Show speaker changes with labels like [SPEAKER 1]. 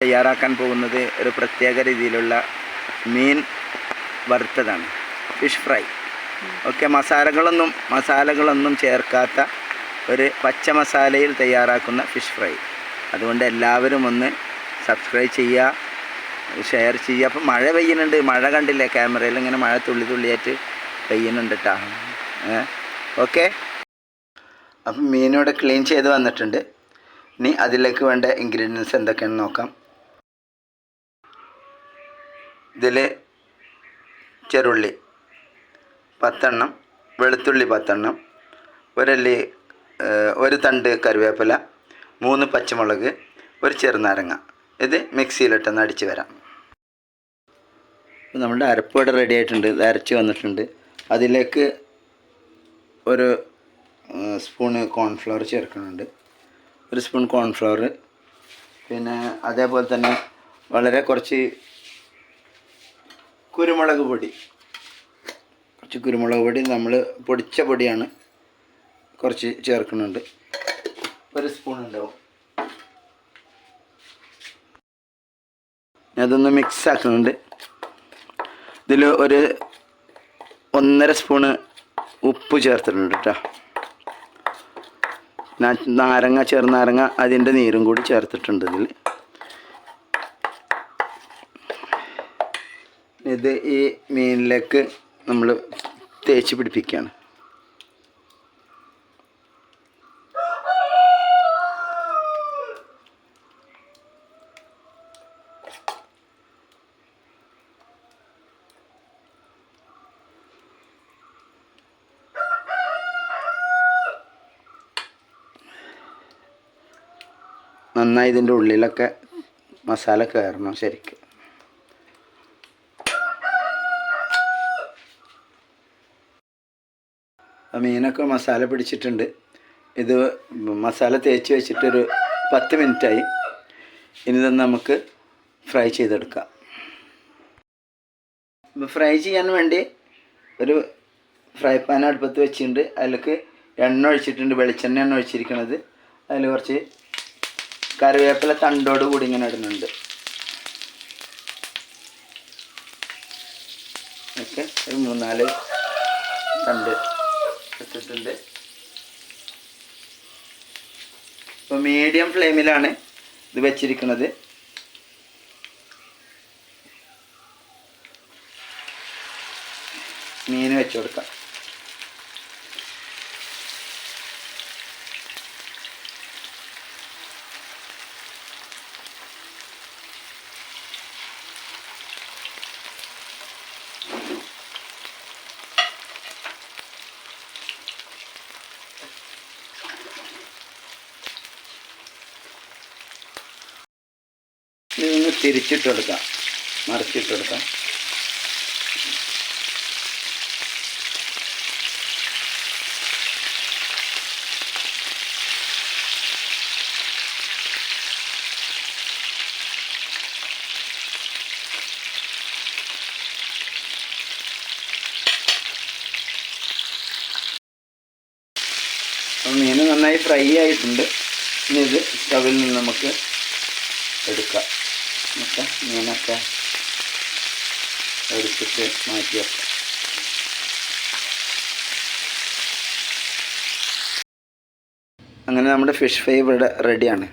[SPEAKER 1] തയ്യാറാക്കാൻ പോകുന്നത് ഒരു പ്രത്യേക രീതിയിലുള്ള മീൻ വറുത്തതാണ്, ഫിഷ് ഫ്രൈ. ഓക്കെ, മസാലകളൊന്നും ചേർക്കാത്ത ഒരു പച്ച മസാലയിൽ തയ്യാറാക്കുന്ന ഫിഷ് ഫ്രൈ. അതുകൊണ്ട് എല്ലാവരും ഒന്ന് സബ്സ്ക്രൈബ് ചെയ്യുക, ഷെയർ ചെയ്യുക. അപ്പം മഴ പെയ്യുന്നുണ്ട്, മഴ കണ്ടില്ലേ ക്യാമറയിൽ ഇങ്ങനെ മഴ തുള്ളിയായിട്ട് പെയ്യുന്നുണ്ട് കേട്ടോ. ഓക്കെ, അപ്പം മീനോട് ക്ലീൻ ചെയ്ത് വന്നിട്ടുണ്ട്. ഇനി അതിലേക്ക് വേണ്ട ഇൻഗ്രീഡിയൻസ് എന്തൊക്കെയാണെന്ന് നോക്കാം. ഇതിൽ ചെറുള്ളി 10 എണ്ണം, വെളുത്തുള്ളി 10 എണ്ണം, ഒരു തണ്ട് കറിവേപ്പില, 3 പച്ചമുളക്, ഒരു ചെറുനാരങ്ങ. ഇത് മിക്സിയിലിട്ടൊന്ന് അടിച്ച് വരാം. നമ്മുടെ അരപ്പോടെ റെഡി ആയിട്ടുണ്ട്, ഇത് അരച്ച് വന്നിട്ടുണ്ട്. അതിലേക്ക് ഒരു സ്പൂണ് കോൺഫ്ലവർ ചേർക്കുന്നുണ്ട്, ഒരു സ്പൂൺ കോൺഫ്ലവർ. പിന്നെ അതേപോലെ തന്നെ വളരെ കുറച്ച് കുരുമുളക് പൊടി, നമ്മൾ പൊടിച്ച പൊടിയാണ്, കുറച്ച് ചേർക്കുന്നുണ്ട്, ഒരു സ്പൂൺ ഉണ്ടാവും. അതൊന്ന് മിക്സ് ആക്കുന്നുണ്ട്. ഇതിൽ ഒരു 1.5 സ്പൂണ് ഉപ്പ് ചേർത്തിട്ടുണ്ട് കേട്ടോ. ചെറുനാരങ്ങ അതിൻ്റെ നീരും കൂടി ചേർത്തിട്ടുണ്ട് ഇതിൽ. ഇത് ഈ മീനിലേക്ക് നമ്മൾ തേച്ച് പിടിപ്പിക്കുകയാണ്. നന്നായി ഇതിൻ്റെ ഉള്ളിലൊക്കെ മസാല കയറണം ശരിക്ക്. മീനൊക്കെ മസാല പിടിച്ചിട്ടുണ്ട്. ഇത് മസാല തേച്ച് വെച്ചിട്ടൊരു 10 മിനിറ്റായി. ഇനി തന്നെ നമുക്ക് ഫ്രൈ ചെയ്തെടുക്കാം. ഫ്രൈ ചെയ്യാൻ വേണ്ടി ഒരു ഫ്രൈ പാൻ അടുപ്പത്ത് വെച്ചിട്ടുണ്ട്. അതിലേക്ക് എണ്ണ ഒഴിച്ചിട്ടുണ്ട്, വെളിച്ചെണ്ണയാണ് ഒഴിച്ചിരിക്കുന്നത്. അതിൽ കുറച്ച് കറിവേപ്പില തണ്ടോട് കൂടി ഇങ്ങനെ ഇടുന്നുണ്ട്. ഓക്കെ, ഒരു 3-4 തണ്ട് ഇട്ടിട്ടുണ്ട്. ഇപ്പോൾ മീഡിയം ഫ്ലെയിമിലാണ് ഇത് വെച്ചിരിക്കുന്നത്. മീൻ വെച്ച് കൊടുക്കാം. ഇതൊന്ന് തിരിച്ചിട്ട് കൊടുക്കാം, മറിച്ചിട്ട് കൊടുക്കാം. മീൻ നന്നായി ഫ്രൈ ആയിട്ടുണ്ട്. ഇനി ഇത് സ്റ്റവിൽ നിന്ന് നമുക്ക് എടുക്കാം. മീനൊക്കെ എടുത്തിട്ട് മാറ്റി വെക്കാം. അങ്ങനെ നമ്മുടെ ഫിഷ് ഫ്രൈ ഇവിടെ റെഡിയാണ്.